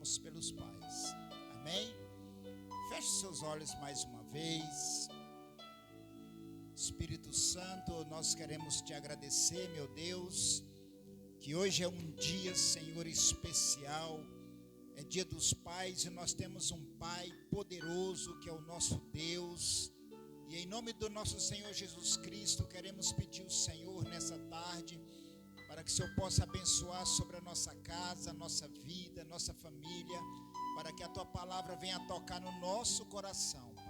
oramos pelos pais. Amém? Feche seus olhos mais uma vez. Espírito Santo, nós queremos te agradecer, meu Deus, que hoje é um dia, Senhor, especial. É dia dos pais e nós temos um Pai poderoso que é o nosso Deus. E em nome do nosso Senhor Jesus Cristo, queremos pedir ao Senhor nessa tarde, para que o Senhor possa abençoar sobre a nossa casa, a nossa vida, a nossa família, para que a Tua palavra venha tocar no nosso coração, Pai.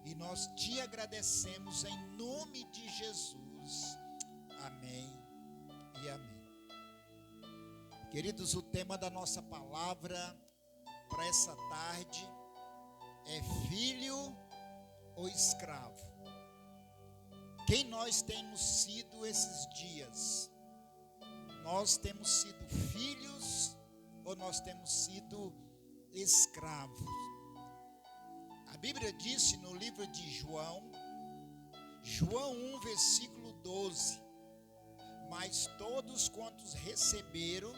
E nós te agradecemos em nome de Jesus. Amém e amém. Queridos, o tema da nossa palavra para essa tarde é filho ou escravo. Quem nós temos sido esses dias? Nós temos sido filhos ou nós temos sido escravos? A Bíblia disse no livro de João 1, versículo 12: mas todos quantos receberam,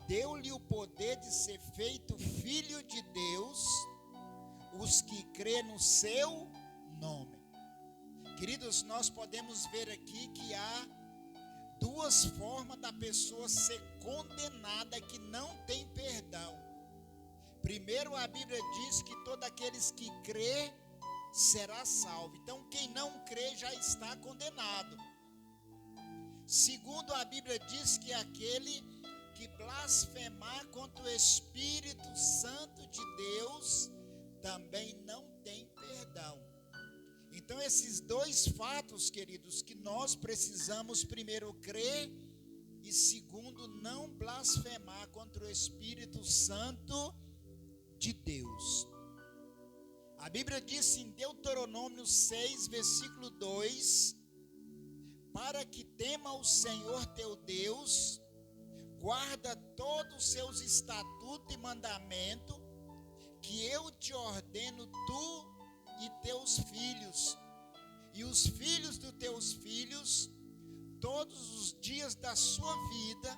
deu-lhe o poder de ser feito filho de Deus, os que crê no seu nome. Queridos, nós podemos ver aqui que há duas formas da pessoa ser condenada que não tem perdão. Primeiro, a Bíblia diz que todos aqueles que crê será salvo. Então, quem não crê já está condenado. Segundo, a Bíblia diz que aquele que blasfemar contra o Espírito Santo de Deus também não tem perdão. Então, esses dois fatos, queridos, que nós precisamos primeiro crer e segundo não blasfemar contra o Espírito Santo de Deus. A Bíblia diz em Deuteronômio 6, versículo 2: para que tema o Senhor teu Deus, guarda todos os seus estatutos e mandamentos, que eu te ordeno, tu e teus filhos, e os filhos dos teus filhos, todos os dias da sua vida,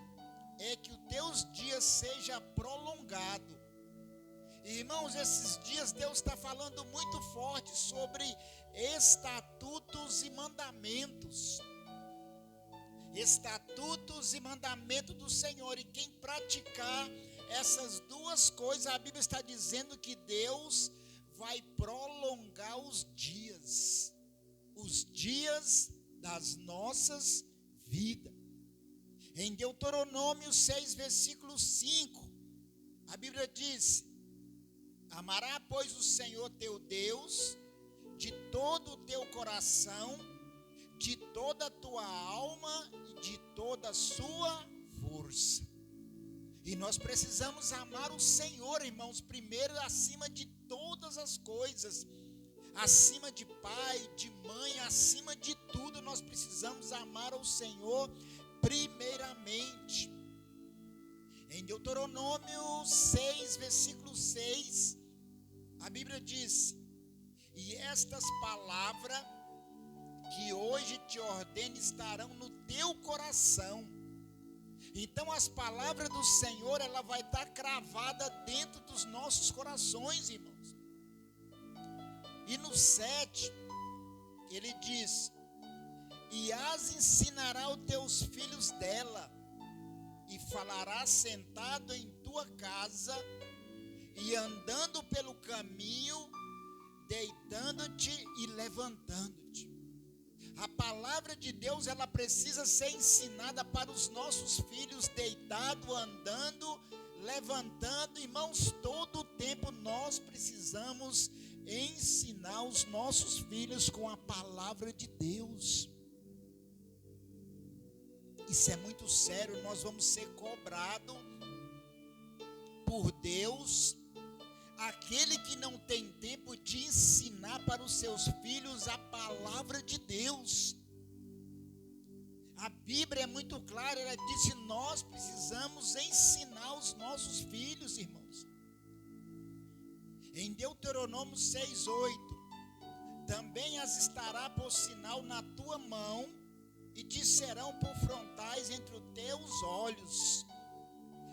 é que os teus dias seja prolongado. Irmãos, esses dias Deus está falando muito forte sobre estatutos e mandamentos. Estatutos e mandamentos do Senhor, e quem praticar essas duas coisas, a Bíblia está dizendo que Deus vai prolongar os dias das nossas vidas. Em Deuteronômio 6, versículo 5, a Bíblia diz: amará, pois, o Senhor teu Deus de todo o teu coração, de toda a tua alma e de toda a sua força. E nós precisamos amar o Senhor, irmãos, primeiro, acima de todas as coisas, acima de pai, de mãe, acima de tudo, nós precisamos amar ao Senhor primeiramente. Em Deuteronômio 6, versículo 6, a Bíblia diz: e estas palavras que hoje te ordeno estarão no teu coração. Então as palavras do Senhor, ela vai estar cravada dentro dos nossos corações, irmãos. E no 7, ele diz: e as ensinará aos teus filhos dela, e falarás sentado em tua casa, e andando pelo caminho, deitando-te e levantando-te. A palavra de Deus, ela precisa ser ensinada para os nossos filhos, deitado, andando, levantando. Irmãos, todo o tempo nós precisamos ensinar os nossos filhos com a palavra de Deus. Isso é muito sério, nós vamos ser cobrados por Deus. Aquele que não tem tempo de ensinar para os seus filhos a palavra de Deus. A Bíblia é muito clara, ela diz que nós precisamos ensinar os nossos filhos, irmãos. Em Deuteronômio 6:8, também as estará por sinal na tua mão, e te serão por frontais entre os teus olhos.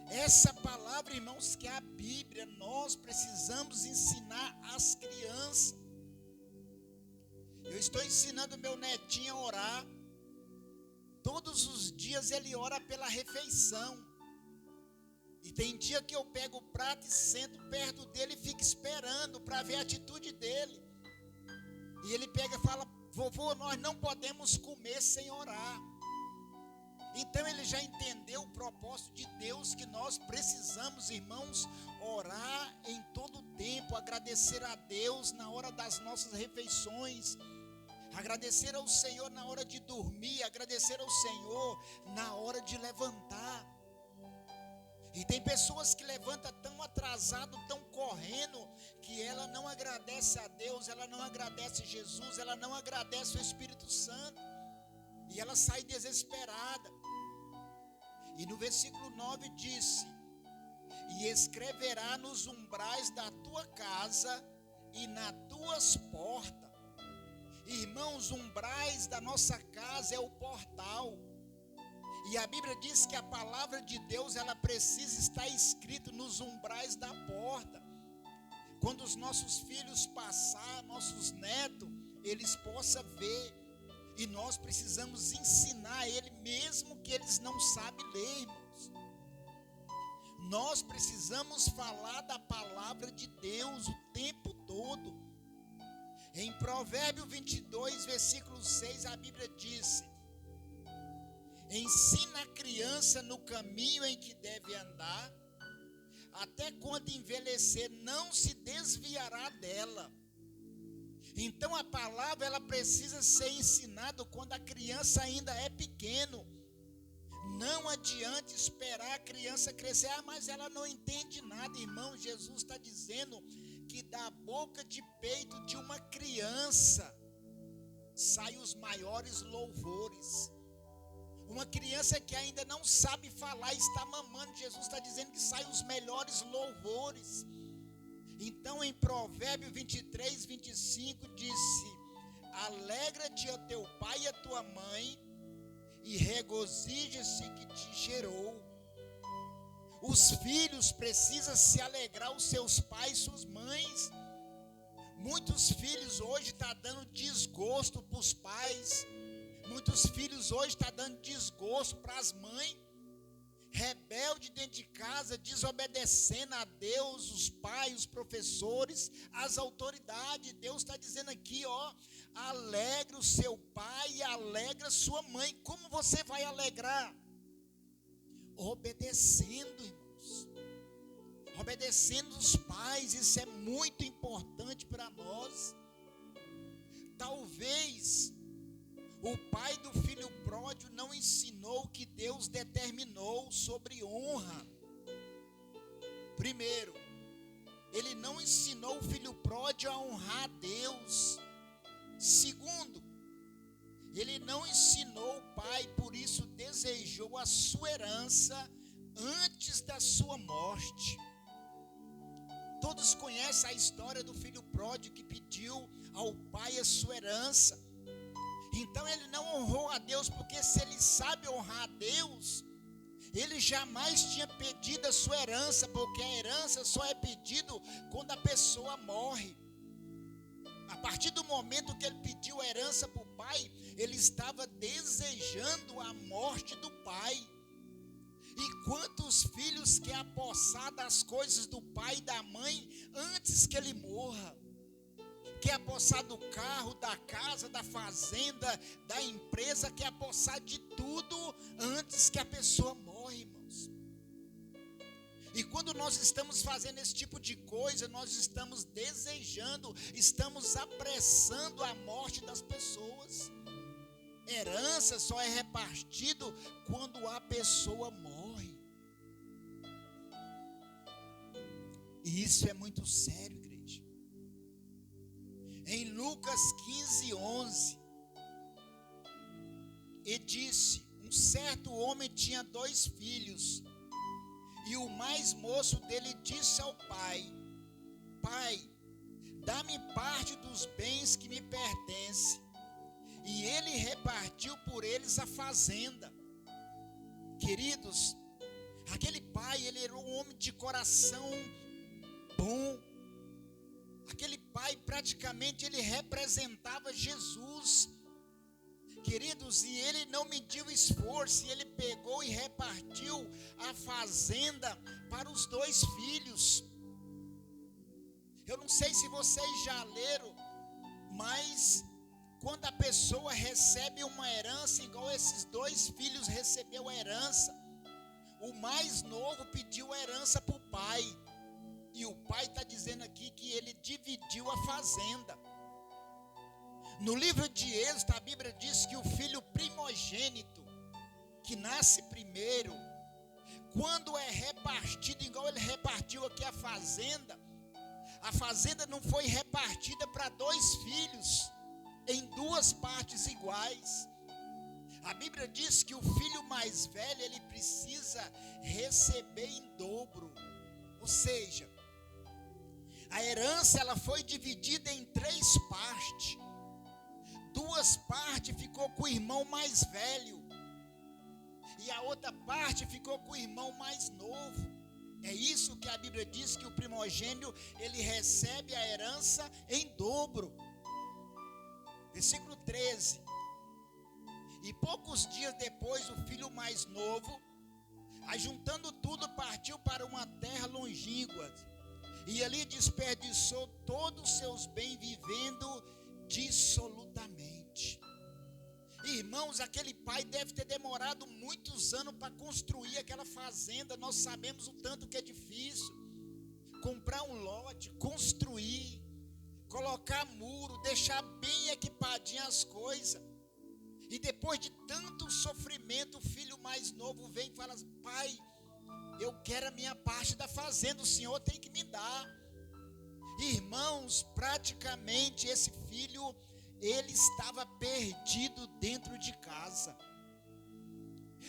Essa palavra, irmãos, que é a Bíblia, nós precisamos ensinar às crianças. Eu estou ensinando meu netinho a orar. Todos os dias ele ora pela refeição. E tem dia que eu pego o prato e sento perto dele e fico esperando para ver a atitude dele. E ele pega e fala: vovô, nós não podemos comer sem orar. Então ele já entendeu o propósito de Deus, que nós precisamos, irmãos, orar em todo tempo, agradecer a Deus na hora das nossas refeições, agradecer ao Senhor na hora de dormir, agradecer ao Senhor na hora de levantar. E tem pessoas que levantam tão atrasado, tão correndo, que ela não agradece a Deus, ela não agradece Jesus, ela não agradece o Espírito Santo. E ela sai desesperada. E no versículo 9 disse: e escreverá nos umbrais da tua casa e nas tuas portas. Irmãos, umbrais da nossa casa é o portal. E a Bíblia diz que a palavra de Deus, ela precisa estar escrita nos umbrais da porta. Quando os nossos filhos passar, nossos netos, eles possam ver. E nós precisamos ensinar a ele, mesmo que eles não sabem ler, irmãos. Nós precisamos falar da palavra de Deus o tempo todo. Em Provérbios 22, versículo 6, a Bíblia diz: ensina a criança no caminho em que deve andar, até quando envelhecer não se desviará dela. Então a palavra, ela precisa ser ensinada quando a criança ainda é pequeno. Não adianta esperar a criança crescer. Mas ela não entende nada, irmão. Jesus está dizendo que da boca de peito de uma criança saem os maiores louvores. Uma criança que ainda não sabe falar, está mamando, Jesus está dizendo que saem os melhores louvores. Então em Provérbios 23, 25 disse: alegra-te a teu pai e a tua mãe, e regozija-se que te gerou. Os filhos precisam se alegrar, os seus pais e suas mães. Muitos filhos hoje estão dando desgosto para os pais. Muitos filhos hoje estão dando desgosto para as mães. Rebelde dentro de casa, desobedecendo a Deus, os pais, os professores, as autoridades. Deus está dizendo aqui, alegre o seu pai e alegra a sua mãe. Como você vai alegrar? Obedecendo, irmãos. Obedecendo os pais, isso é muito importante para nós. Talvez o pai do filho pródigo não ensinou o que Deus determinou sobre honra. Primeiro, ele não ensinou o filho pródigo a honrar a Deus. Segundo, ele não ensinou o pai, por isso desejou a sua herança antes da sua morte. Todos conhecem a história do filho pródigo que pediu ao pai a sua herança. Então ele não honrou a Deus, porque se ele sabe honrar a Deus, ele jamais tinha pedido a sua herança, porque a herança só é pedido quando a pessoa morre. A partir do momento que ele pediu a herança para o pai, ele estava desejando a morte do pai. E quantos filhos querem apossar das coisas do pai e da mãe antes que ele morra? Quer apossar do carro, da casa, da fazenda, da empresa, quer apossar de tudo antes que a pessoa morre, irmãos. E quando nós estamos fazendo esse tipo de coisa, nós estamos desejando, estamos apressando a morte das pessoas. Herança só é repartido quando a pessoa morre. E isso é muito sério, igreja. Em Lucas 15, 11, e disse: um certo homem tinha 2 filhos, e o mais moço dele disse ao pai: pai, dá-me parte dos bens que me pertencem. E ele repartiu por eles a fazenda. Queridos, Aquele pai, ele era um homem de coração bom. Aquele pai, praticamente, ele representava Jesus. Queridos, e ele não mediu esforço, e ele pegou e repartiu a fazenda para os 2 filhos. Eu não sei se vocês já leram, mas quando a pessoa recebe uma herança, igual esses 2 filhos recebeu a herança, o mais novo pediu a herança para o pai, e o pai está dizendo aqui que ele dividiu a fazenda. No livro de Êxodo, a Bíblia diz que o filho primogênito, que nasce primeiro, quando é repartido, igual ele repartiu aqui a fazenda não foi repartida para 2 filhos, em 2 partes iguais. A Bíblia diz que o filho mais velho, ele precisa receber em dobro. Ou seja, a herança ela foi dividida em 3 partes. 2 partes ficou com o irmão mais velho, e a outra parte ficou com o irmão mais novo. É isso que a Bíblia diz, que o primogênito, ele recebe a herança em dobro. Versículo 13. E poucos dias depois, o filho mais novo, ajuntando tudo, partiu para uma terra longínqua, e ali desperdiçou todos os seus bens, vivendo dissolutamente. Irmãos, aquele pai deve ter demorado muitos anos para construir aquela fazenda. Nós sabemos o tanto que é difícil comprar um lote, construir, colocar muro, deixar bem equipadinho as coisas. E depois de tanto sofrimento, o filho mais novo vem e fala: pai, eu quero a minha parte da fazenda, o senhor tem que me dar. Irmãos, praticamente esse filho, ele estava perdido dentro de casa.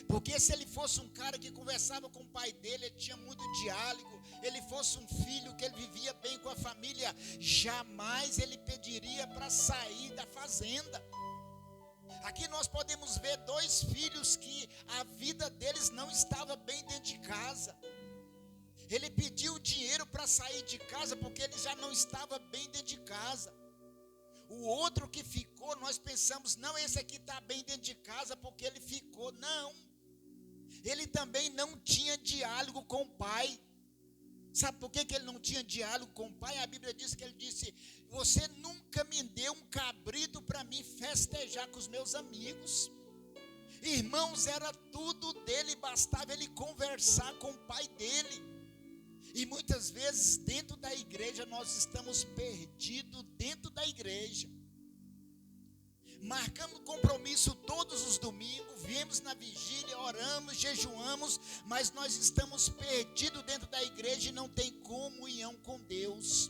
Porque se ele fosse um cara que conversava com o pai dele, ele tinha muito diálogo, ele fosse um filho que ele vivia bem com a família, jamais ele pediria para sair da fazenda. Aqui nós podemos ver 2 filhos que a vida deles não estava bem dentro de casa. Ele pediu dinheiro para sair de casa porque ele já não estava bem dentro de casa. O outro que ficou, nós pensamos, não, esse aqui está bem dentro de casa porque ele ficou. Não, ele também não tinha diálogo com o pai. Sabe por que ele não tinha diálogo com o pai? A Bíblia diz que ele disse: você nunca me deu um cabrito para mim festejar com os meus amigos. Irmãos, era tudo dele, bastava ele conversar com o pai dele. E muitas vezes dentro da igreja nós estamos perdidos dentro da igreja. Marcamos compromisso todos os domingos, viemos na vigília, oramos, jejuamos, mas nós estamos perdidos dentro da igreja e não tem comunhão com Deus.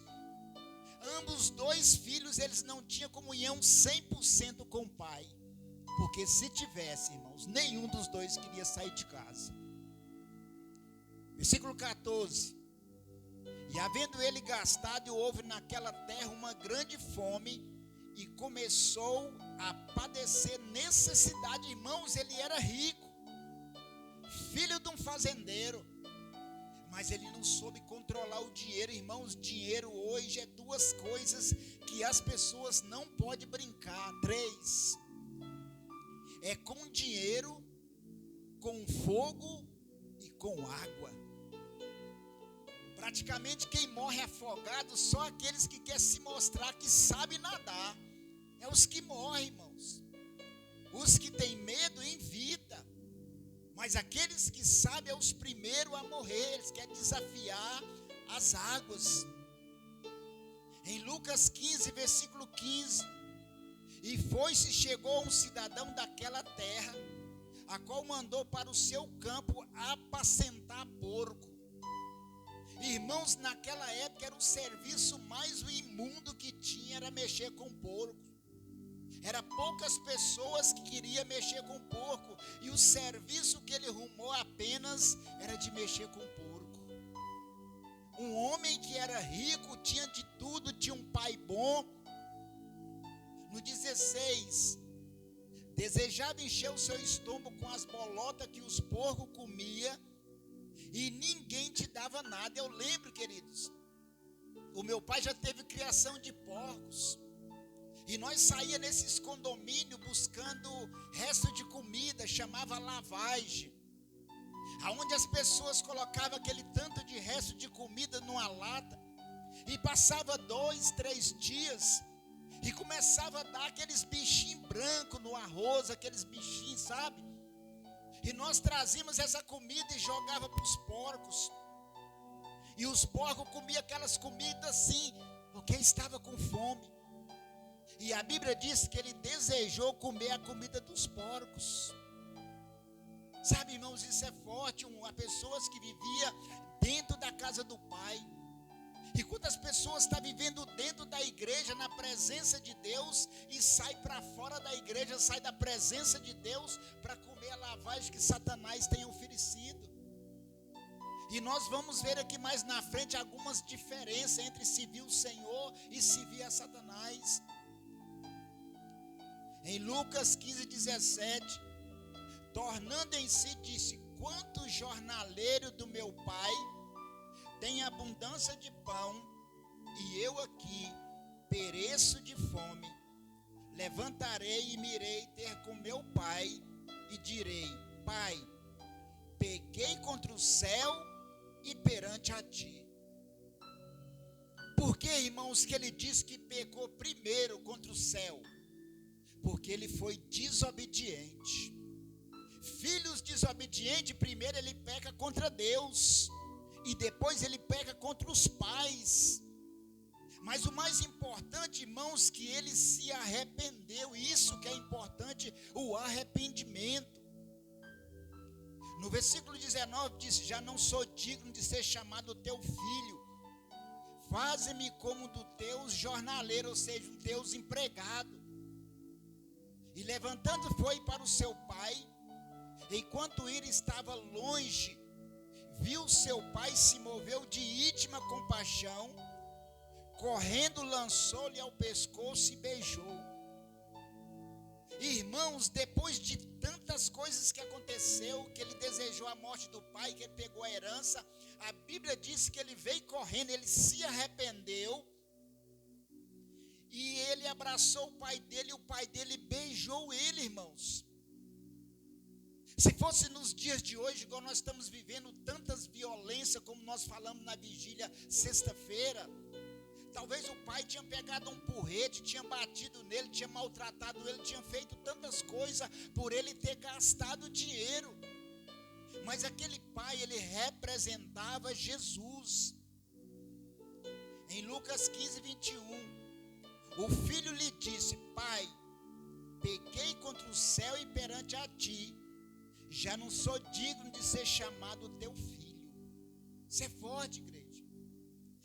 Ambos 2 filhos, eles não tinham comunhão 100% com o pai. Porque se tivesse, irmãos, nenhum dos 2 queria sair de casa. Versículo 14. E havendo ele gastado, houve naquela terra uma grande fome, e começou a padecer necessidade. Irmãos, ele era rico, filho de um fazendeiro, mas ele não soube controlar o dinheiro. Irmãos, dinheiro hoje é 2 coisas que as pessoas não podem brincar. 3. É com dinheiro, com fogo e com água. Praticamente quem morre afogado só aqueles que querem se mostrar que sabem nadar. É os que morrem, irmãos. Os que têm medo evita. Mas aqueles que sabem é os primeiros a morrer. Eles querem desafiar as águas. Em Lucas 15, versículo 15. E foi-se, chegou um cidadão daquela terra, a qual mandou para o seu campo apacentar porco. Irmãos, naquela época era o serviço mais imundo que tinha, era mexer com porco. Era poucas pessoas que queriam mexer com porco, e o serviço que ele arrumou apenas era de mexer com porco. Um homem que era rico, tinha de tudo, tinha um pai bom. No 16, desejava encher o seu estômago com as bolotas que os porcos comiam, e ninguém te dava nada. Eu lembro, queridos, o meu pai já teve criação de porcos, e nós saía nesses condomínios buscando resto de comida, chamava lavagem, aonde as pessoas colocavam aquele tanto de resto de comida numa lata, e passava 2, 3 dias, e começava a dar aqueles bichinhos brancos no arroz, aqueles bichinhos, sabe? E nós trazíamos essa comida e jogava para os porcos, e os porcos comiam aquelas comidas assim, porque estava com fome. E a Bíblia diz que ele desejou comer a comida dos porcos. Sabe, irmãos, isso é forte. Há pessoas que viviam dentro da casa do Pai. E quantas pessoas estão vivendo dentro da igreja, na presença de Deus, e sai para fora da igreja, sai da presença de Deus para comer a lavagem que Satanás tem oferecido. E nós vamos ver aqui mais na frente algumas diferenças entre servir o Senhor e servir a Satanás. Em Lucas 15:17, tornando em si, disse: quantos jornaleiros do meu pai têm abundância de pão, e eu aqui pereço de fome. Levantarei e me irei ter com meu pai, e direi: Pai, pequei contra o céu e perante a ti. Por que, irmãos, que ele diz que pecou primeiro contra o céu? Porque ele foi desobediente. Filhos desobedientes, primeiro ele peca contra Deus, e depois ele peca contra os pais. Mas o mais importante, irmãos, que ele se arrependeu. Isso que é importante, o arrependimento. No versículo 19 diz: já não sou digno de ser chamado teu filho, faze-me como do teus jornaleiro, ou seja, um teus empregado. E levantando foi para o seu pai. Enquanto ele estava longe, viu seu pai, se moveu de íntima compaixão, correndo lançou-lhe ao pescoço e beijou. Irmãos, depois de tantas coisas que aconteceu, que ele desejou a morte do pai, que ele pegou a herança, a Bíblia diz que ele veio correndo, ele se arrependeu, e ele abraçou o pai dele, e o pai dele beijou ele, irmãos. Se fosse nos dias de hoje, igual nós estamos vivendo tantas violências, como nós falamos na vigília sexta-feira, talvez o pai tinha pegado um porrete, tinha batido nele, tinha maltratado ele, tinha feito tantas coisas por ele ter gastado dinheiro. Mas aquele pai, ele representava Jesus. Em Lucas 15:21, o filho lhe disse: Pai, pequei contra o céu e perante a ti, já não sou digno de ser chamado teu filho. Isso é forte, igreja.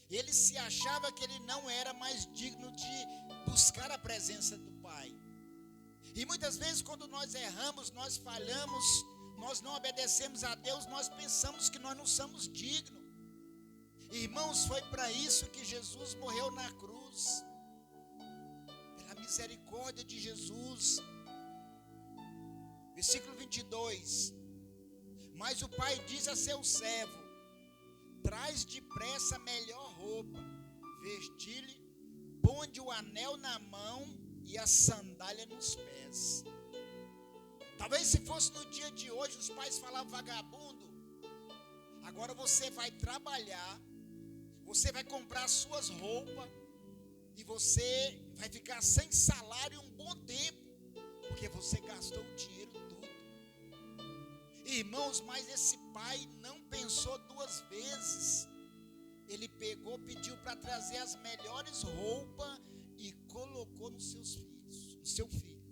Ele se achava que ele não era mais digno de buscar a presença do Pai. E muitas vezes quando nós erramos, nós falhamos, nós não obedecemos a Deus, nós pensamos que nós não somos dignos. Irmãos, foi para isso que Jesus morreu na cruz. Pela misericórdia de Jesus. Versículo 22. Mas o pai diz a seu servo: traz depressa a melhor roupa, vestir-lhe, ponde o anel na mão e a sandália nos pés. Talvez se fosse no dia de hoje, os pais falavam: vagabundo, agora você vai trabalhar, você vai comprar suas roupas, e você vai ficar sem salário um bom tempo, porque você gastou o dinheiro todo. Irmãos, mas esse pai não pensou duas vezes. Ele pegou, pediu para trazer as melhores roupas e colocou nos seus filhos, no seu filho.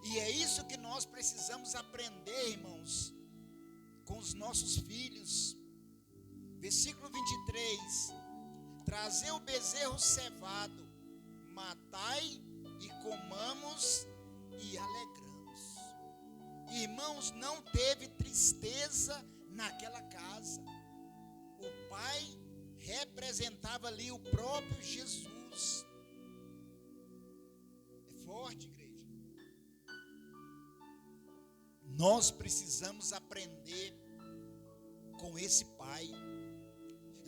E é isso que nós precisamos aprender, irmãos, com os nossos filhos. Versículo 23. Trazei o bezerro cevado, matai e comamos e alegramos. Irmãos, não teve tristeza naquela casa. O pai representava ali o próprio Jesus. É forte, igreja. Nós precisamos aprender com esse pai.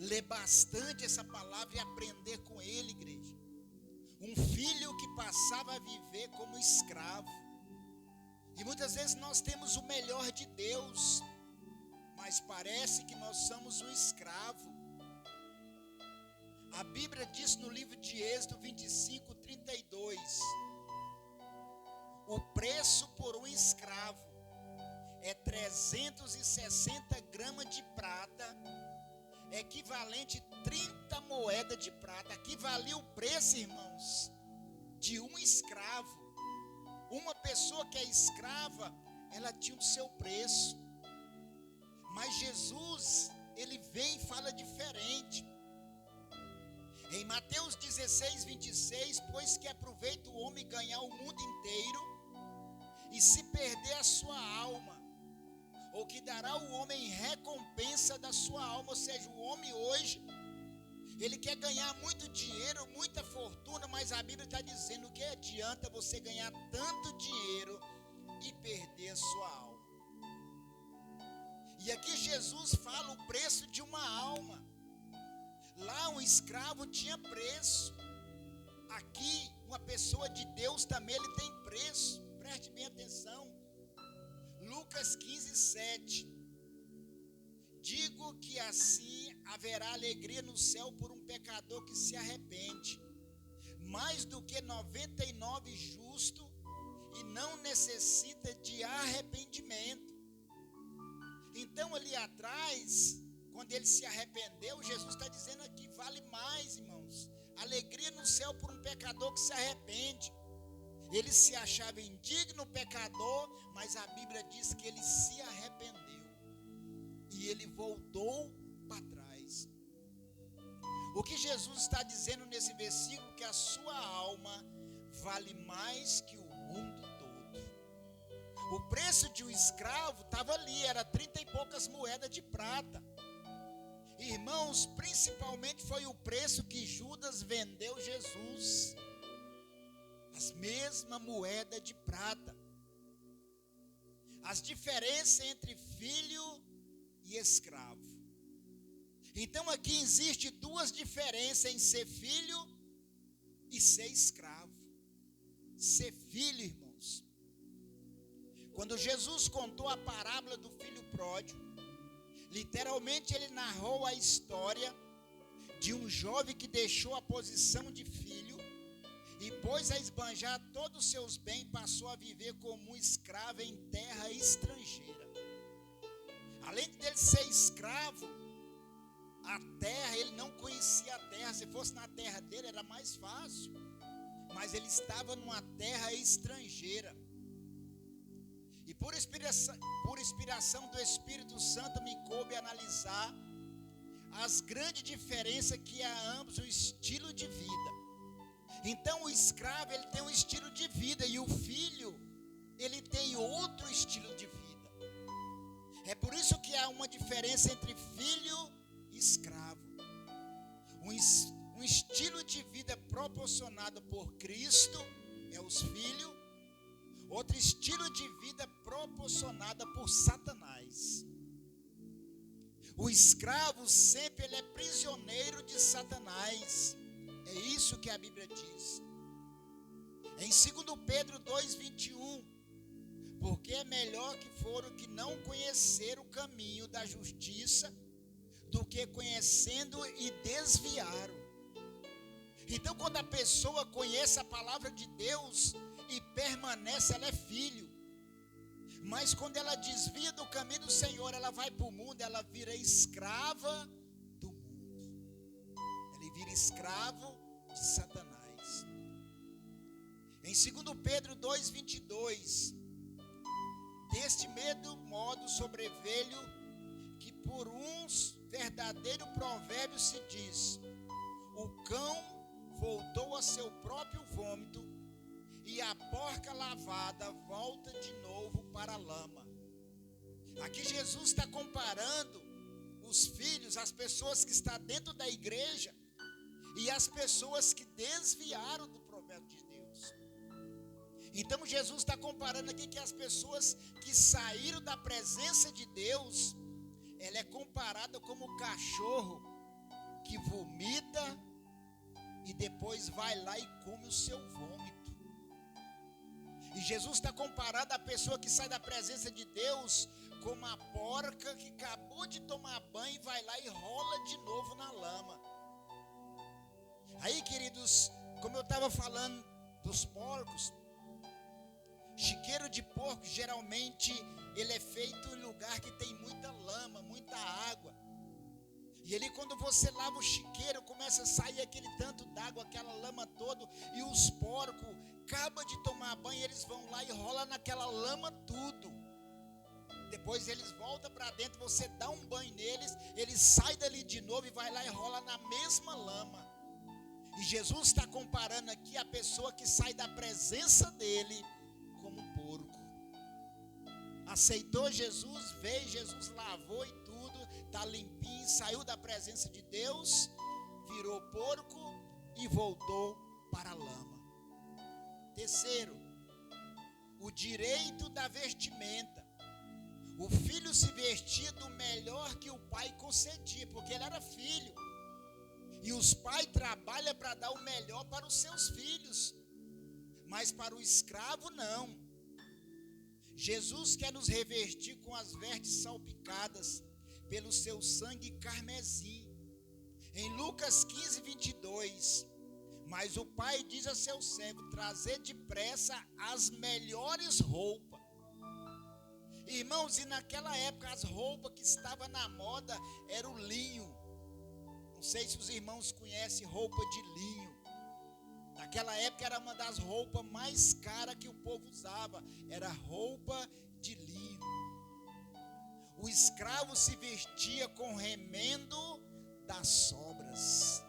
Ler bastante essa palavra e aprender com ele, igreja. Um filho que passava a viver como escravo. E muitas vezes nós temos o melhor de Deus, mas parece que nós somos um escravo. A Bíblia diz no livro de Êxodo 25:32, o preço por um escravo é 360 gramas de prata, equivalente a 30 moedas de prata. Aqui valia o preço, irmãos, de um escravo. Uma pessoa que é escrava, ela tinha o seu preço. Mas Jesus, ele vem e fala diferente. Em Mateus 16:26, pois que aproveita o homem ganhar o mundo inteiro e se perder a sua alma, ou que dará o homem recompensa da sua alma. Ou seja, o homem hoje, ele quer ganhar muito dinheiro, muita fortuna, mas a Bíblia está dizendo que adianta você ganhar tanto dinheiro e perder a sua alma. E aqui Jesus fala o preço de uma alma. Lá um escravo tinha preço. Aqui uma pessoa de Deus também, ele tem preço. Preste bem atenção. Lucas 15:7. Digo que assim haverá alegria no céu por um pecador que se arrepende, mais do que 99 justos e não necessita de arrependimento. Então ali atrás, quando ele se arrependeu, Jesus está dizendo aqui, vale mais, irmãos, alegria no céu por um pecador que se arrepende. Ele se achava indigno, pecador, mas a Bíblia diz que ele se arrependeu e ele voltou para trás. O que Jesus está dizendo nesse versículo, que a sua alma vale mais que o mundo todo. O preço de um escravo estava ali, era 30 e poucas moedas de prata. Irmãos, principalmente foi o preço que Judas vendeu Jesus. As mesmas moedas de prata. As diferenças entre filho e escravo. Então aqui existe duas diferenças em ser filho e ser escravo. Ser filho, irmãos. Quando Jesus contou a parábola do filho pródigo, literalmente ele narrou a história de um jovem que deixou a posição de filho e pôs a esbanjar todos os seus bens e passou a viver como um escravo em terra estrangeira. Além dele ser escravo, a terra, ele não conhecia a terra. Se fosse na terra dele era mais fácil, mas ele estava numa terra estrangeira. E por inspiração do Espírito Santo me coube analisar as grandes diferenças que há ambos o estilo de vida. Então o escravo, ele tem um estilo de vida e o filho, ele tem outro estilo de vida. É por isso que há uma diferença entre filho e escravo. Um estilo de vida proporcionado por Cristo é os filhos. Outro estilo de vida proporcionado por Satanás. O escravo sempre ele é prisioneiro de Satanás. É isso que a Bíblia diz. Em 2 Pedro 2:21, porque é melhor que foram que não conheceram o caminho da justiça, do que conhecendo e desviaram. Então quando a pessoa conhece a palavra de Deus e permanece, ela é filho. Mas quando ela desvia do caminho do Senhor, ela vai para o mundo, ela vira escrava do mundo. Ele vira escravo de Satanás. Em 2 Pedro 2:22, deste mesmo modo sobreveio que por uns verdadeiro provérbio se diz: o cão voltou a seu próprio vômito e a porca lavada volta de novo para a lama. Aqui Jesus está comparando os filhos, as pessoas que estão dentro da igreja e as pessoas que desviaram do provérbio de Deus. Então Jesus está comparando aqui que as pessoas que saíram da presença de Deus, ela é comparada como o cachorro que vomita e depois vai lá e come o seu vômito. E Jesus está comparado à pessoa que sai da presença de Deus como a porca que acabou de tomar banho e vai lá e rola de novo na lama. Aí, queridos, como eu estava falando dos porcos, chiqueiro de porco geralmente ele é feito em lugar que tem muita lama, muita água. E ali quando você lava o chiqueiro, começa a sair aquele tanto d'água, aquela lama toda, e os porcos acabam de tomar banho, eles vão lá e rolam naquela lama tudo. Depois eles voltam para dentro, você dá um banho neles, eles saem dali de novo e vai lá e rola na mesma lama. E Jesus está comparando aqui a pessoa que sai da presença dele como um porco. Aceitou Jesus, veio, Jesus lavou e tudo, está limpinho, saiu da presença de Deus, virou porco e voltou para a lama. Terceiro, o direito da vestimenta. O filho se vestia do melhor que o pai concedia, porque ele era filho. E os pais trabalham para dar o melhor para os seus filhos, mas para o escravo não. Jesus quer nos revestir com as vestes salpicadas pelo seu sangue carmesim. Em Lucas 15, 22, mas o pai diz a seu servo: trazer depressa as melhores roupas. Irmãos, e naquela época as roupas que estavam na moda era o linho. Não sei se os irmãos conhecem roupa de linho. Naquela época era uma das roupas mais caras que o povo usava. Era roupa de linho. O escravo se vestia com remendo das sobras.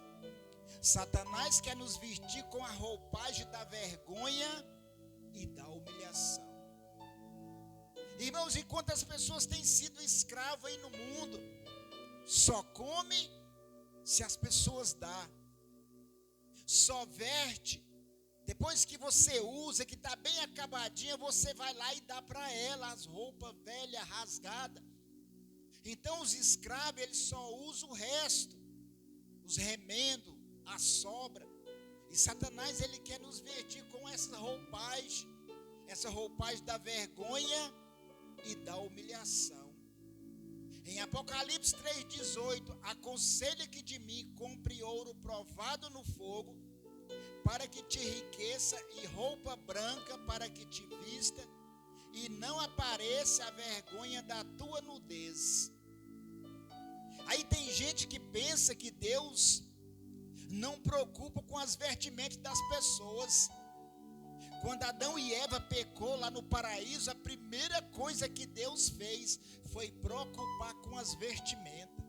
Satanás quer nos vestir com a roupagem da vergonha e da humilhação. Irmãos, e quantas pessoas têm sido escravas aí no mundo? Só come se as pessoas dão. Só veste depois que você usa, que está bem acabadinha, você vai lá e dá para ela as roupas velhas, rasgadas. Então os escravos, eles só usam o resto, os remendos, a sobra. E Satanás, ele quer nos vestir com essa roupagem da vergonha e da humilhação. Em Apocalipse 3,18, aconselha que de mim compre ouro provado no fogo, para que te enriqueça, e roupa branca para que te vista, e não apareça a vergonha da tua nudez. Aí tem gente que pensa que Deus não preocupa com as vestimentas das pessoas. Quando Adão e Eva pecou lá no paraíso, a primeira coisa que Deus fez foi preocupar com as vestimentas.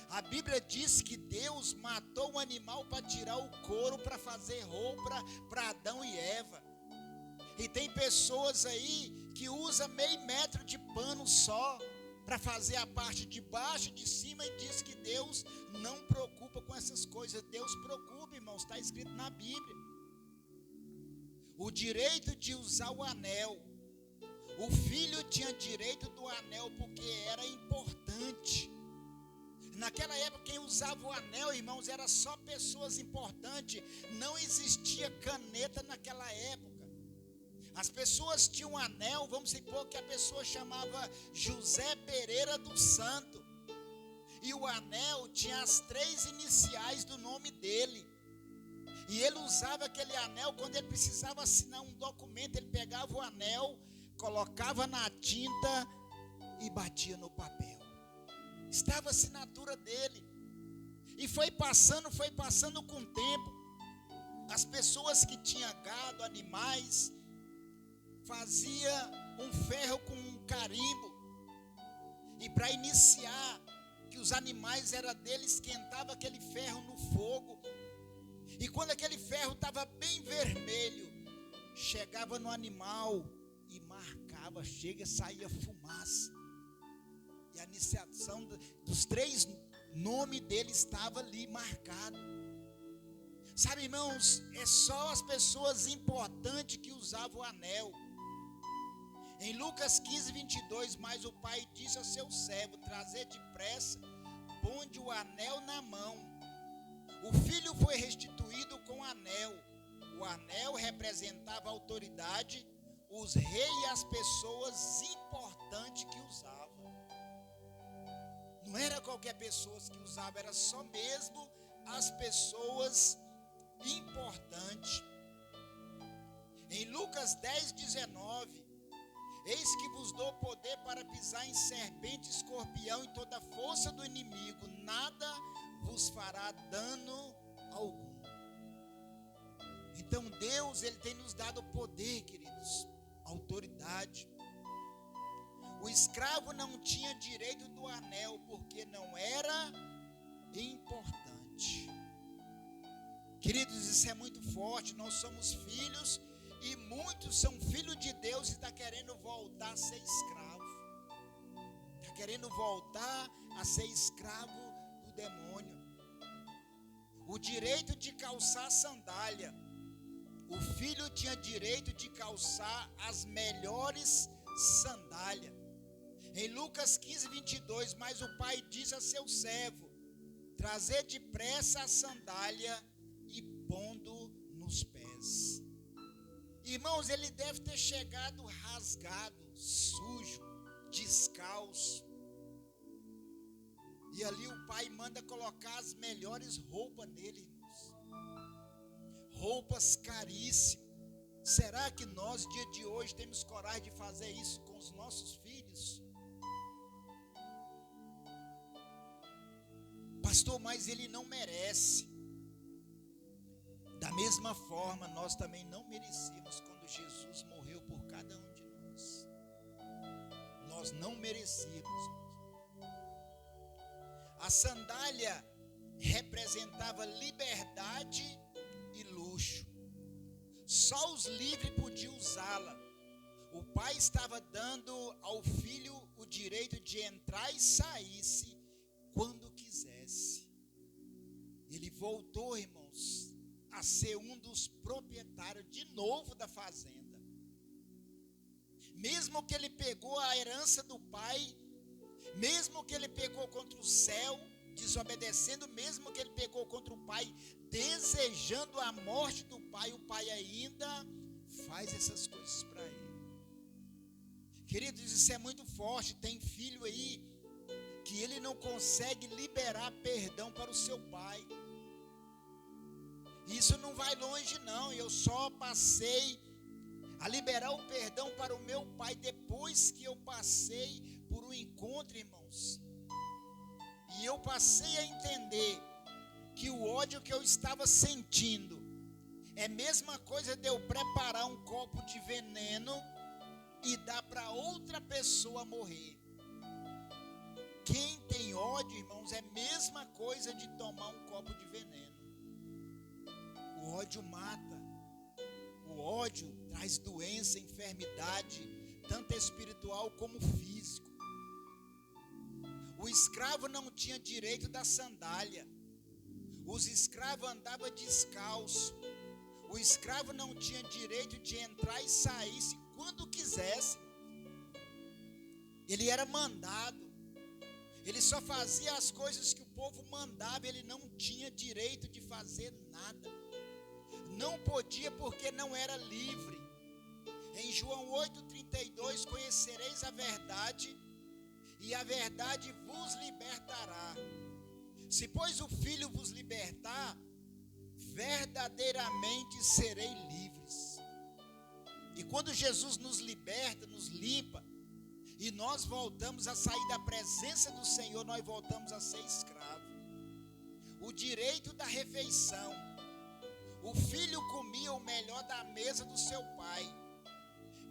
A Bíblia diz que Deus matou um animal para tirar o couro, para fazer roupa para Adão e Eva. E tem pessoas aí que usam meio metro de pano só para fazer a parte de baixo e de cima, e diz que Deus não preocupa com essas coisas. Deus preocupa, irmãos, está escrito na Bíblia. O direito de usar o anel. O filho tinha direito do anel porque era importante. Naquela época, quem usava o anel, irmãos, era só pessoas importantes. Não existia caneta naquela época. As pessoas tinham um anel, vamos supor que a pessoa chamava José Pereira do Santo. E o anel tinha as 3 iniciais do nome dele. E ele usava aquele anel quando ele precisava assinar um documento. Ele pegava o anel, colocava na tinta e batia no papel. Estava a assinatura dele. E foi passando com o tempo. As pessoas que tinham gado, animais, fazia um ferro com um carimbo. E para iniciar que os animais eram dele, esquentava aquele ferro no fogo. E quando aquele ferro estava bem vermelho, chegava no animal e marcava, saía fumaça. E a iniciação dos 3 nomes dele estava ali marcado. Sabe, irmãos, é só as pessoas importantes que usavam o anel. Em Lucas 15, 22, mas o pai disse ao seu servo: trazer depressa, ponde o anel na mão. O filho foi restituído com o anel. O anel representava a autoridade, os reis e as pessoas importantes que usavam. Não era qualquer pessoa que usava, era só mesmo as pessoas importantes. Em Lucas 10, 19, eis que vos dou poder para pisar em serpente, escorpião e toda a força do inimigo, nada vos fará dano algum. Então Deus, Ele tem nos dado poder, queridos, autoridade. O escravo não tinha direito do anel, porque não era importante. Queridos, isso é muito forte. Nós somos filhos, e muitos são filhos de Deus e está querendo voltar a ser escravo. Está querendo voltar a ser escravo do demônio. O direito de calçar sandália. O filho tinha direito de calçar as melhores sandálias. Em Lucas 15, 22, mas o pai diz a seu servo: trazer depressa a sandália e pondo nos pés. Irmãos, ele deve ter chegado rasgado, sujo, descalço. E ali o pai manda colocar as melhores roupas nele, irmãos. Roupas caríssimas. Será que nós, dia de hoje, temos coragem de fazer isso com os nossos filhos? Pastor, mas ele não merece. Da mesma forma, nós também não merecíamos quando Jesus morreu por cada um de nós. Nós não merecíamos. A sandália representava liberdade e luxo. Só os livres podiam usá-la. O pai estava dando ao filho o direito de entrar e sair quando quisesse. Ele voltou, irmãos, a ser um dos proprietários de novo da fazenda. Mesmo que ele pegou a herança do pai, mesmo que ele pegou contra o céu, desobedecendo, mesmo que ele pegou contra o pai, desejando a morte do pai, o pai ainda faz essas coisas para ele. Queridos, isso é muito forte. Tem filho aí que ele não consegue liberar perdão para o seu pai. Isso não vai longe não. Eu só passei a liberar o perdão para o meu pai depois que eu passei por um encontro, irmãos. E eu passei a entender que o ódio que eu estava sentindo é a mesma coisa de eu preparar um copo de veneno e dar para outra pessoa morrer. Quem tem ódio, irmãos, é a mesma coisa de tomar um copo de veneno. O ódio mata. O ódio traz doença, enfermidade, tanto espiritual como físico. O escravo não tinha direito da sandália. Os escravos andavam descalço. O escravo não tinha direito de entrar e sair quando quisesse. Ele era mandado. Ele só fazia as coisas que o povo mandava. Ele não tinha direito de fazer nada. Não podia porque não era livre. Em João 8,32, conhecereis a verdade, e a verdade vos libertará. Se, pois, o Filho vos libertar, verdadeiramente serei livres. E quando Jesus nos liberta, nos limpa, e nós voltamos a sair da presença do Senhor, nós voltamos a ser escravos. O direito da refeição. O filho comia o melhor da mesa do seu pai.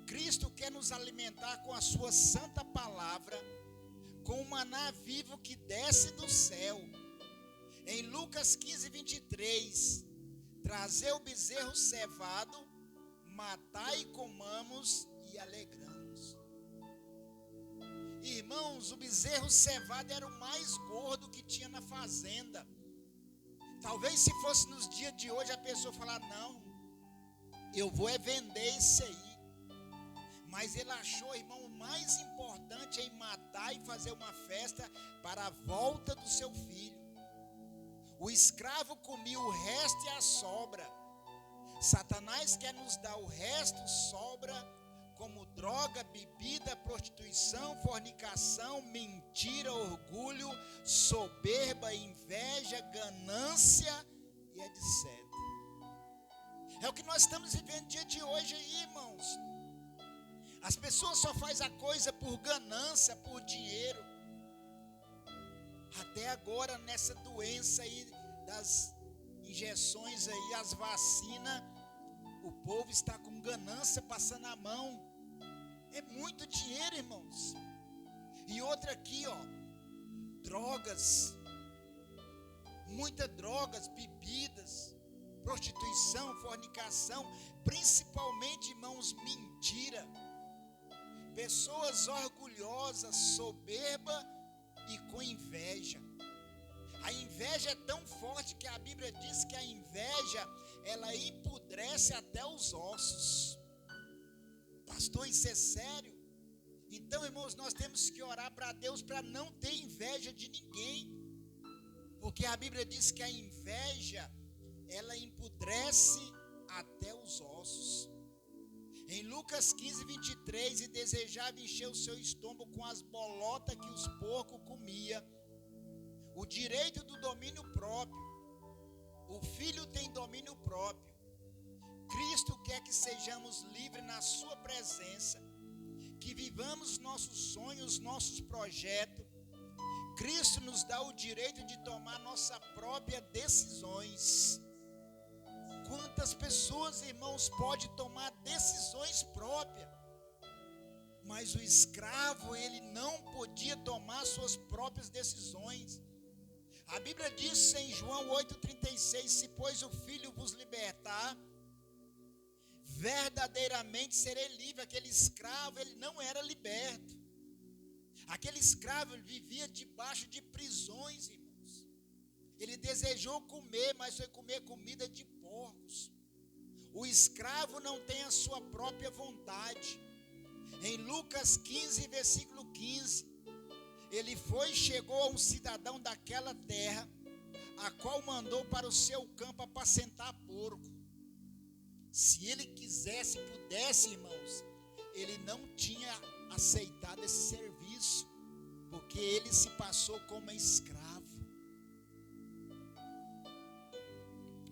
Cristo quer nos alimentar com a sua santa palavra, com o maná vivo que desce do céu. Em Lucas 15, 23, trazer o bezerro cevado, matai e comamos e alegramos. Irmãos, o bezerro cevado era o mais gordo que tinha na fazenda. Talvez se fosse nos dias de hoje a pessoa falar, não, eu vou vender esse aí. Mas ele achou, irmão, o mais importante em matar e fazer uma festa para a volta do seu filho. O escravo comia o resto e a sobra. Satanás quer nos dar o resto, sobra, como droga, bebida, prostituição, fornicação, mentira, orgulho, soberba, inveja, ganância e etc. É o que nós estamos vivendo no dia de hoje aí, irmãos. As pessoas só fazem a coisa por ganância, por dinheiro. Até agora, nessa doença aí das injeções aí, as vacinas, o povo está com ganância passando a mão. É muito dinheiro, irmãos. E outra aqui, ó, drogas, muitas drogas, bebidas, prostituição, fornicação, principalmente, irmãos, mentira. Pessoas orgulhosas, soberba e com inveja. A inveja é tão forte que a Bíblia diz que a inveja, ela empudrece até os ossos. Pastor, isso é sério? Então, irmãos, nós temos que orar para Deus para não ter inveja de ninguém. Porque a Bíblia diz que a inveja, ela empudrece até os ossos. Em Lucas 15, 23, e desejava encher o seu estômago com as bolotas que os porcos comiam. O direito do domínio próprio. O filho tem domínio próprio. Cristo quer que sejamos livres na sua presença, que vivamos nossos sonhos, nossos projetos. Cristo nos dá o direito de tomar nossas próprias decisões. Quantas pessoas, irmãos, podem tomar decisões próprias? Mas o escravo, ele não podia tomar suas próprias decisões. A Bíblia diz em João 8,36, se pois o Filho vos libertar, verdadeiramente serei livre. Aquele escravo, ele não era liberto. Aquele escravo, ele vivia debaixo de prisões, irmãos. Ele desejou comer, mas foi comer comida de porcos. O escravo não tem a sua própria vontade. Em Lucas 15, versículo 15, ele foi e chegou a um cidadão daquela terra, a qual mandou para o seu campo apacentar porco. Se ele quisesse, pudesse, irmãos, ele não tinha aceitado esse serviço, porque ele se passou como escravo.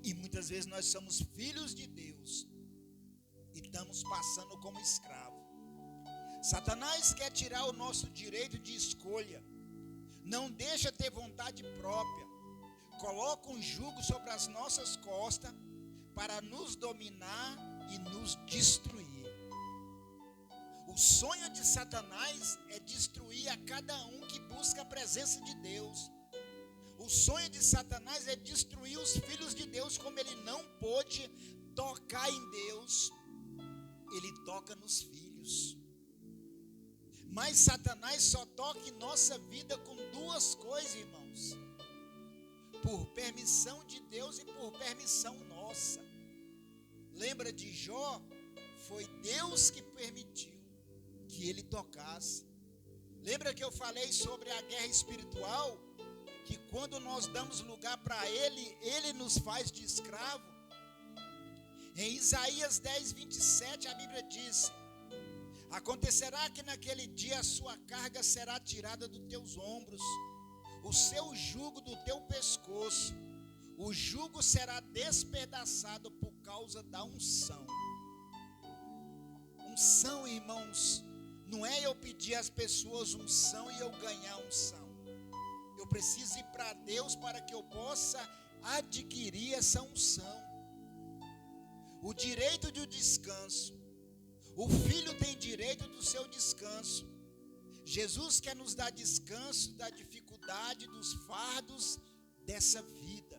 E muitas vezes nós somos filhos de Deus e estamos passando como escravo. Satanás quer tirar o nosso direito de escolha. Não deixa ter vontade própria. Coloca um jugo sobre as nossas costas para nos dominar e nos destruir. O sonho de Satanás é destruir a cada um que busca a presença de Deus. O sonho de Satanás é destruir os filhos de Deus. Como ele não pôde tocar em Deus, ele toca nos filhos. Mas Satanás só toca em nossa vida com duas coisas, irmãos: por permissão de Deus e por permissão nossa. Lembra de Jó? Foi Deus que permitiu que ele tocasse. Lembra que eu falei sobre a guerra espiritual? Que quando nós damos lugar para ele, ele nos faz de escravo. Em Isaías 10, 27, a Bíblia diz: acontecerá que naquele dia a sua carga será tirada dos teus ombros, o seu jugo do teu pescoço. O jugo será despedaçado por causa da unção. Unção, irmãos, não é eu pedir às pessoas unção e eu ganhar unção. Eu preciso ir para Deus para que eu possa adquirir essa unção. O direito do descanso. O filho tem direito do seu descanso. Jesus quer nos dar descanso da dificuldade, dos fardos dessa vida.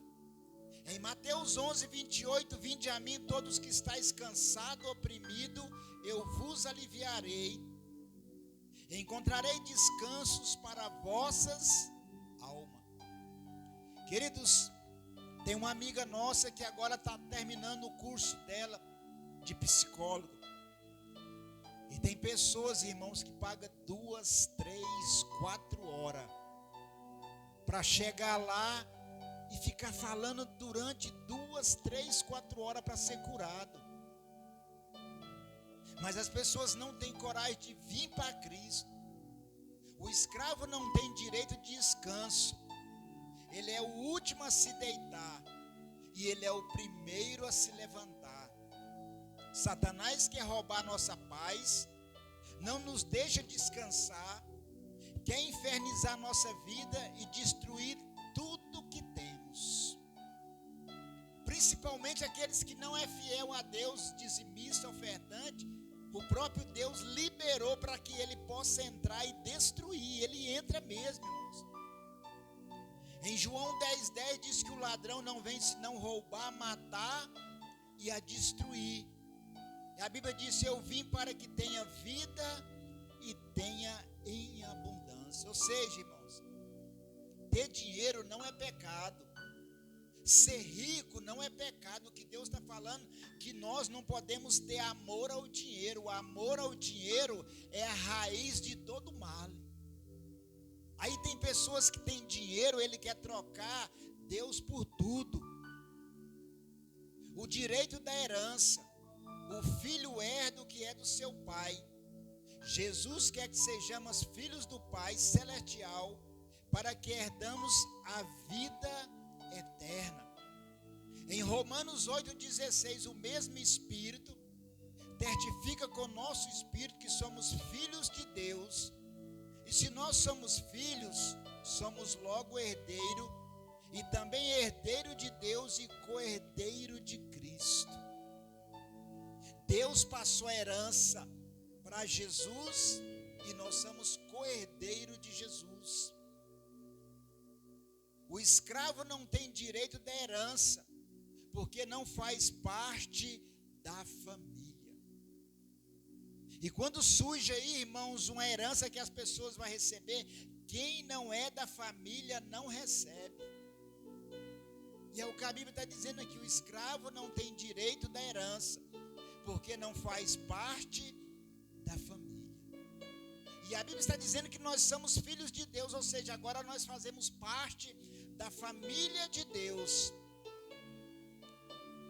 Em Mateus 11, 28, vinde a mim todos que estáis cansados, oprimidos, eu vos aliviarei. Encontrarei descansos para vossas almas. Queridos, tem uma amiga nossa que agora está terminando o curso dela de psicólogo. E tem pessoas, irmãos, que pagam 2, 3, 4 horas para chegar lá e ficar falando durante 2, 3, 4 horas para ser curado. Mas as pessoas não têm coragem de vir para Cristo. O escravo não tem direito de descanso. Ele é o último a se deitar e ele é o primeiro a se levantar. Satanás quer roubar nossa paz, não nos deixa descansar, quer infernizar nossa vida e destruir tudo que temos. Principalmente aqueles que não é fiel a Deus, dizimista, ofertante. O próprio Deus liberou para que ele possa entrar e destruir. Ele entra mesmo, irmãos. Em João 10,10 diz que o ladrão não vem senão roubar, matar e a destruir. E a Bíblia diz: eu vim para que tenha vida e tenha em abundância. Ou seja, irmãos, ter dinheiro não é pecado. Ser rico não é pecado. O que Deus está falando que nós não podemos ter amor ao dinheiro. O amor ao dinheiro é a raiz de todo mal. Aí tem pessoas que têm dinheiro, ele quer trocar Deus por tudo. O direito da herança. O filho herda o que é do seu pai. Jesus quer que sejamos filhos do Pai celestial, para que herdamos a vida eterna. Em Romanos 8,16, o mesmo Espírito testifica com o nosso espírito que somos filhos de Deus. E se nós somos filhos, somos logo herdeiro, e também herdeiro de Deus e co-herdeiro de Cristo. Deus passou a herança para Jesus e nós somos co-herdeiro de Jesus. O escravo não tem direito da herança, porque não faz parte da família. E quando surge aí, irmãos, uma herança que as pessoas vão receber, quem não é da família não recebe. E é o que a Bíblia está dizendo aqui: o escravo não tem direito da herança, porque não faz parte da família. E a Bíblia está dizendo que nós somos filhos de Deus, ou seja, agora nós fazemos parte da família de Deus.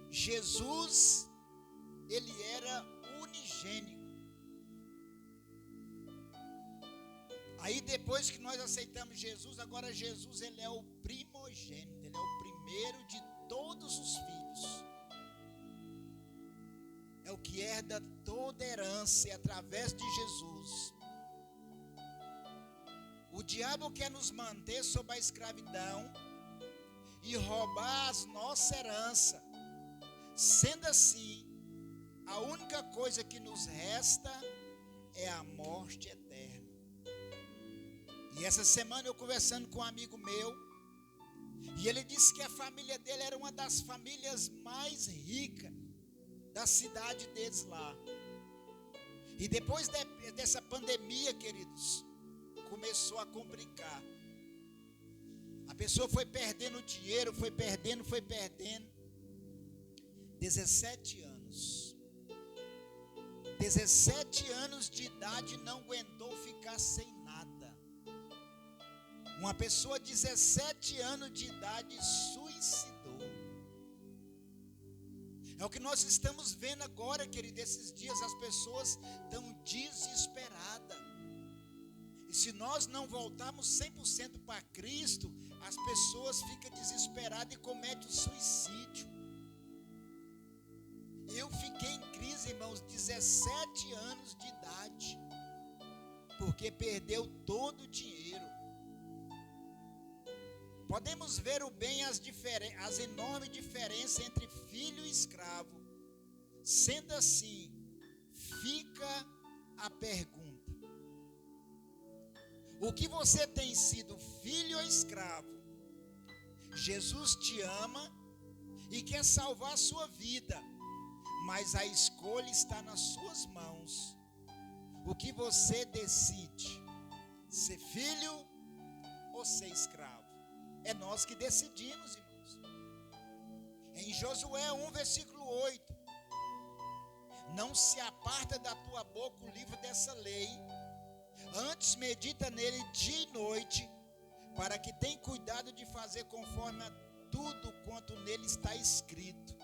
Jesus, ele era unigênito. Aí depois que nós aceitamos Jesus, agora Jesus, ele é o primogênito, ele é o primeiro de todos os filhos. É o que herda toda herança, e através de Jesus. O diabo quer nos manter sob a escravidão e roubar as nossa herança. Sendo assim, a única coisa que nos resta é a morte eterna. E essa semana eu conversando com um amigo meu, e ele disse que a família dele era uma das famílias mais ricas da cidade deles lá. E depois dessa pandemia, queridos, começou a complicar. A pessoa foi perdendo dinheiro, foi perdendo. 17 anos. 17 anos de idade, não aguentou ficar sem nada. Uma pessoa de 17 anos de idade suicidou. É o que nós estamos vendo agora, querido. Esses dias as pessoas estão desesperadas. E se nós não voltarmos 100% para Cristo, as pessoas ficam desesperadas e cometem o suicídio. Eu fiquei em crise, irmãos, 17 anos de idade, porque perdeu todo o dinheiro. Podemos ver o bem, as enormes diferenças entre filho e escravo. Sendo assim, fica a pergunta: o que você tem sido, filho ou escravo? Jesus te ama e quer salvar a sua vida, mas a escolha está nas suas mãos. O que você decide? Ser filho ou ser escravo? É nós que decidimos, irmãos. Em Josué 1, versículo 8: não se aparta da tua boca o livro dessa lei, antes medita nele dia e noite, para que tenha cuidado de fazer conforme a tudo quanto nele está escrito.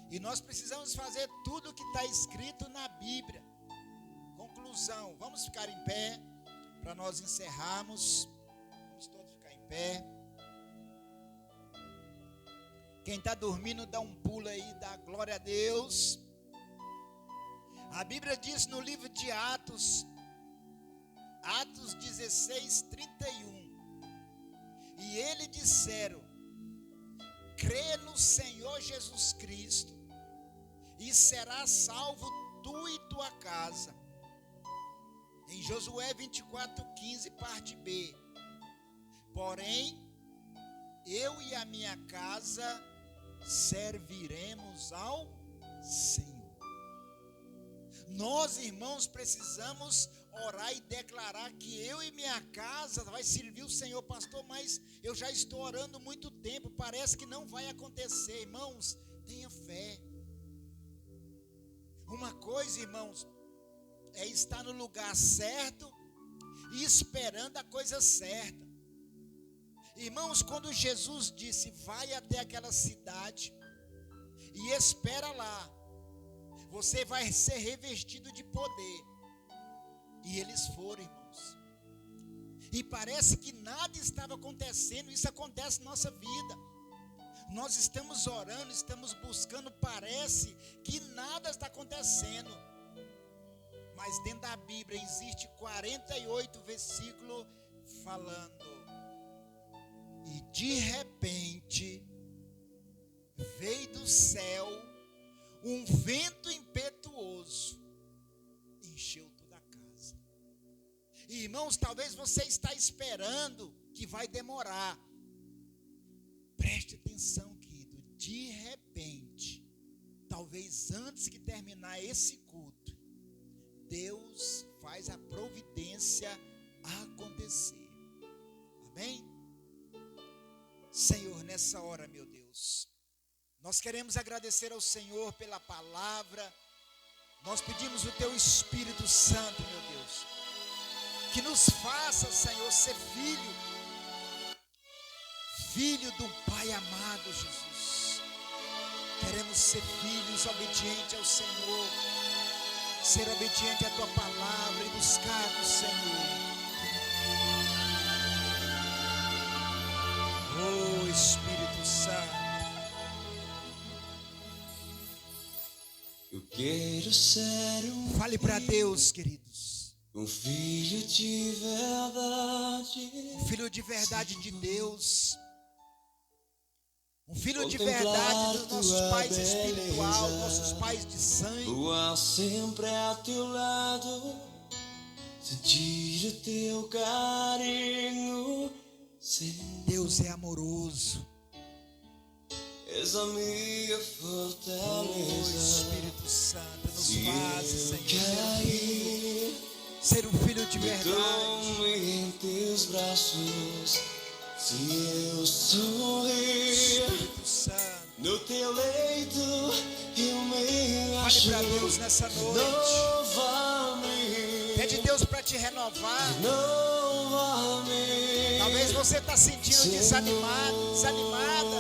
E nós precisamos fazer tudo o que está escrito na Bíblia. Conclusão, vamos ficar em pé para nós encerrarmos. Vamos todos ficar em pé. Quem está dormindo, dá um pulo aí, dá glória a Deus. A Bíblia diz no livro de Atos 16, 31. E eles disseram: crê no Senhor Jesus Cristo, e serás salvo tu e tua casa. Em Josué 24:15, parte B. Porém, eu e a minha casa serviremos ao Senhor. Nós, irmãos, precisamos orar e declarar que eu e minha casa vai servir o Senhor. Pastor, mas eu já estou orando muito tempo, parece que não vai acontecer. Irmãos, tenha fé. Uma coisa, irmãos, é estar no lugar certo e esperando a coisa certa. Irmãos, quando Jesus disse: vai até aquela cidade e espera lá, você vai ser revestido de poder. E eles foram, irmãos. E parece que nada estava acontecendo. Isso acontece na nossa vida. Nós estamos orando, estamos buscando, parece que nada está acontecendo. Mas dentro da Bíblia existe 48 versículos falando: e de repente veio do céu um vento impetuoso, encheu toda a casa. E, irmãos, talvez você está esperando que vai demorar. Preste atenção, querido. De repente, talvez antes que terminar esse culto, Deus faz a providência acontecer. Amém? Senhor, nessa hora, meu Deus, nós queremos agradecer ao Senhor pela palavra. Nós pedimos o Teu Espírito Santo, meu Deus, que nos faça, Senhor, ser filho do Pai amado, Jesus. Queremos ser filhos obedientes ao Senhor, ser obediente à Tua palavra e buscar o Senhor. Oh, Espírito Santo, eu quero ser fale para Deus, queridos. Filho de verdade. Filho de verdade de Deus. Filho de verdade dos nossos pais espirituais, nossos pais de sangue. Voar sempre a teu lado, sentir o teu carinho. Deus é amoroso. És a minha fortaleza. Oh, Espírito Santo, nos faz, Senhor, cair, ser um filho de verdade. Tome em teus braços. Se eu sorrir, Espírito Santo, no teu leito eu me fale acho. para Deus nessa noite. Renova-me. Pede Deus para te renovar. Renova-me. Talvez você está sentindo desanimado, desanimada.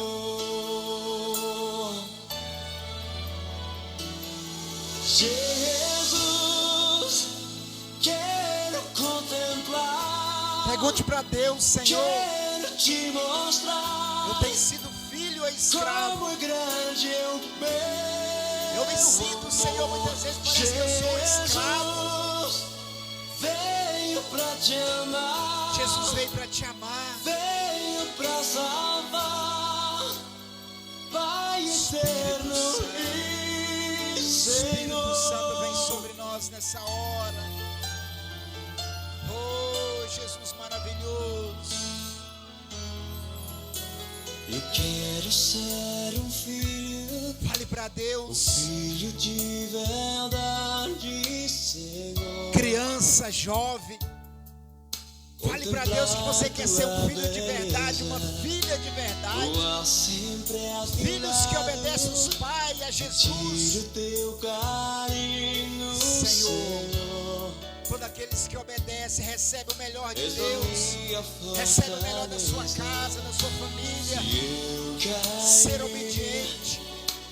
Jesus, quero contemplar. Pergunte para Deus: Senhor, quero te mostrar. eu tenho sido filho ou escravo? Como grande eu me sinto, Senhor, muitas vezes parece que eu sou escravo. Veio pra te amar. Jesus veio para te amar. Veio pra salvar. Pai eterno e Espírito Santo, Senhor, vem sobre nós nessa hora. Oh, Jesus maravilhoso. eu quero ser um filho. Fale para Deus. Filho de verdade, Senhor. Criança, jovem, fale para Deus que você quer ser um filho de verdade, uma filha de verdade. Sempre Filhos que obedecem nossos pais, a Jesus. teu carinho, Senhor, todos aqueles que obedecem, recebem o melhor de Deus, recebem o melhor da sua casa, da sua família. Ser obediente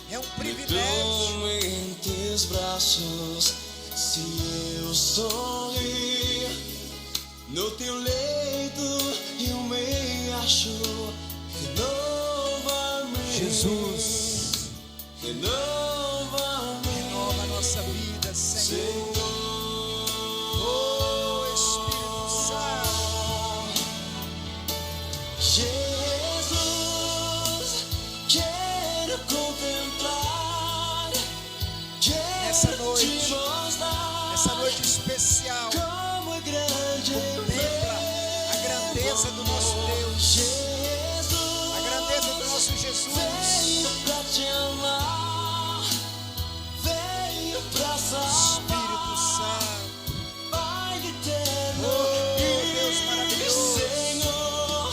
é um privilégio. Em teus braços, se eu sorrir no teu leito, eu me acho renova-me. Jesus, Renova-me, renova a nossa vida, Senhor. Oh, Espírito Santo. Jesus, quero contemplar, Nessa quero noite, te mostrar essa noite especial, como é grande contempla a grandeza do nosso Deus, Jesus, a grandeza do nosso Jesus. veio pra te amar, veio pra salvar, Espírito Santo, Pai eterno, oh Deus maravilhoso. Senhor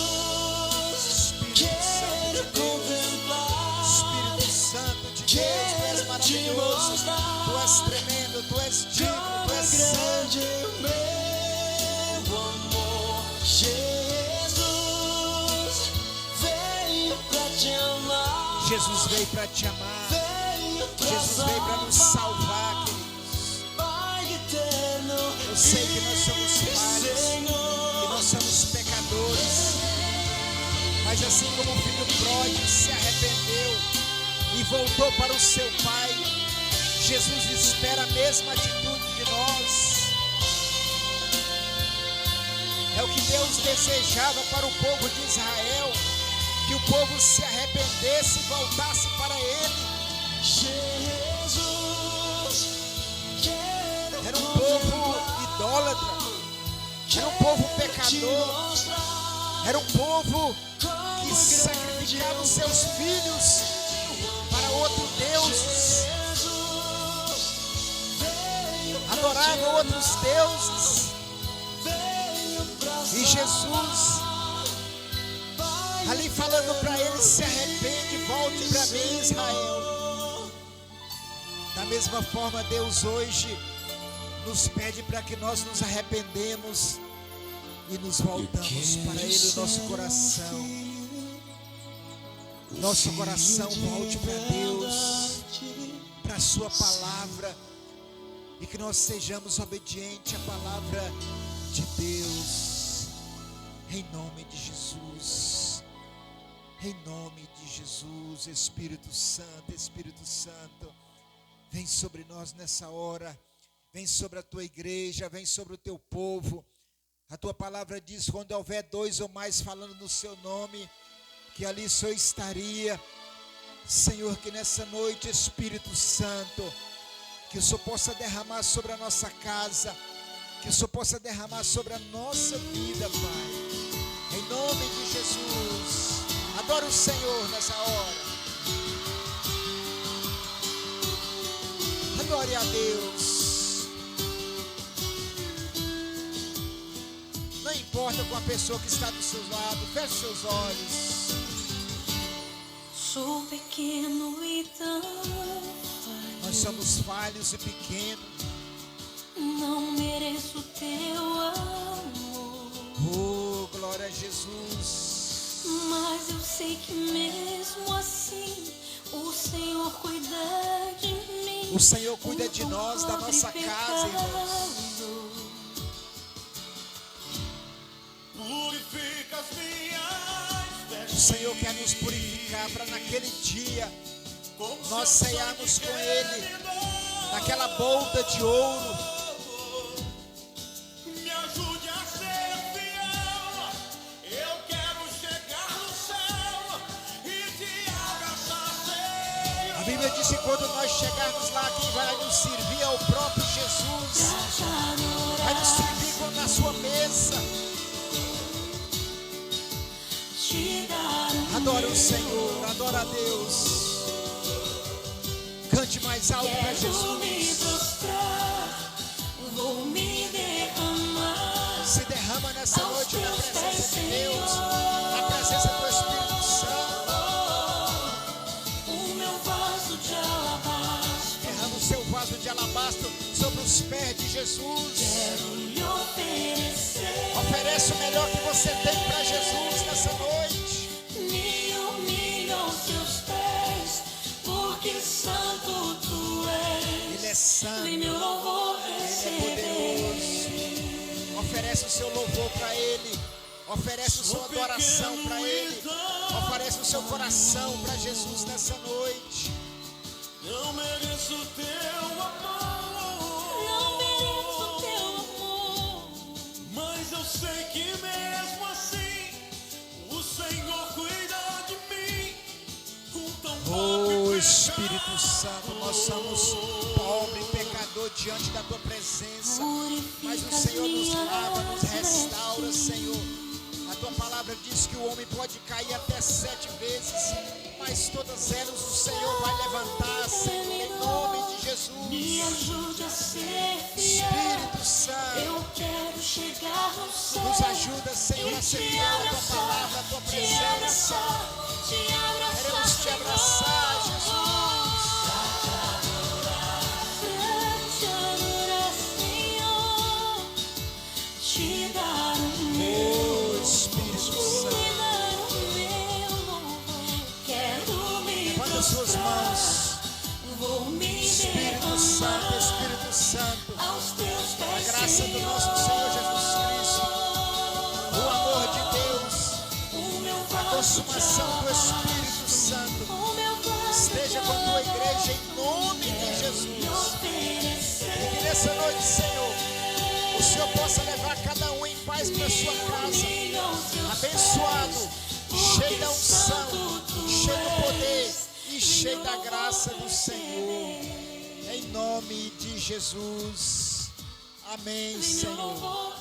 Jesus, quero contemplar, Espírito Santo de Deus, tu és maravilhoso, tu és tremendo, tu és digno, tu és santo. grande meu amor. Jesus veio pra te amar, Jesus veio para te amar, veio pra Jesus veio para nos salvar, queridos. Pai eterno, Eu sei que nós somos falhos, que nós somos pecadores, mas assim como o filho pródigo se arrependeu e voltou para o seu pai, Jesus espera a mesma atitude de nós. É o que Deus desejava para o povo de Israel, que o povo se arrependesse e voltasse para Ele. Jesus, quero Era um povo idólatra, era um povo pecador, era um povo que sacrificava os seus filhos para outro Deus, adorava outros deuses. E Jesus, ali falando para eles: se arrepende, volte para mim, Israel. Da mesma forma, Deus hoje nos pede para que nós nos arrependemos e nos voltamos para Ele, o nosso coração. Nosso coração volte para Deus, para a Sua palavra, e que nós sejamos obedientes à palavra de Deus. Em nome de Jesus, em nome de Jesus. Espírito Santo, vem sobre nós nessa hora, vem sobre a tua igreja, vem sobre o teu povo. A tua palavra diz: quando houver dois ou mais falando no seu nome, que ali o Senhor estaria. Senhor, que nessa noite, Espírito Santo, que o Senhor possa derramar sobre a nossa casa, que o Senhor possa derramar sobre a nossa vida, Pai. Em nome de Jesus. Adora o Senhor nessa hora. Adore a Deus. Não importa com a pessoa que está do seu lado, feche seus olhos. Sou pequeno e tão falho, Nós somos falhos e pequenos. não mereço teu amor, Oh, glória a Jesus. mas eu sei que mesmo assim o Senhor cuida de mim. O Senhor cuida de nós, da nossa casa, irmãos. purifica as minhas O Senhor quer nos purificar para naquele dia nós ceiarmos com Ele naquela bolda de ouro. Me ajude a ser fiel. Eu quero chegar no céu e te abraçar, Senhor. A Bíblia diz que quando nós chegarmos lá, quem vai nos servir é o próprio Jesus. Vai nos servir na sua mesa. Adora o Senhor, adora a Deus. Cante mais alto para Jesus. Vou me derramar. Se derrama nessa noite na presença de Deus, na presença do Espírito Santo. de alabastro sobre os pés de Jesus. Quero lhe oferecer. Oferece o melhor que você tem para Jesus nessa noite. Me humilho aos seus pés, porque santo tu és. Ele é santo, Vem meu louvor Ele é receber. poderoso. Oferece o seu louvor para Ele. Oferece a sua adoração para Ele. Oferece o seu coração para Jesus nessa noite. Não mereço o teu amor. Não mereço teu amor, Mas eu sei que mesmo assim o Senhor cuida de mim com tão pouco Oh Espírito Santo, nós somos pobre e pecador diante da Tua presença. Mas o purifica as Senhor nos lava, nos minhas restaura, vestes. Senhor. A Tua palavra diz que o homem pode cair até 7 vezes, mas todas elas o Senhor vai levantar, Senhor, em nome de Me Jesus. ajude a ser fiel. Espírito Santo, Eu quero chegar no céu. nos ajuda, Senhor, a E ser te fiel à Tua abraçar, palavra, à Tua te presença. abraçar, te abraçar, Queremos Te abraçar, Jesus. Pra te adorar, Senhor, te dar o meu, Oh Espírito te Santo, dar o meu louvor. Quero me levanta as suas mãos. vou me Espírito Santo, derramar Espírito Santo, aos teus a pés, graça do nosso Senhor Jesus Cristo, o amor de Deus, o meu a consumação do Espírito Santo o meu vaso esteja com a Tua igreja em nome de Jesus. E que nessa noite, Senhor, o Senhor possa levar cada um em paz para a sua casa, abençoado, cheio da unção, cheio do poder e cheio da graça do Senhor. Em nome de Jesus. Amém, Senhor.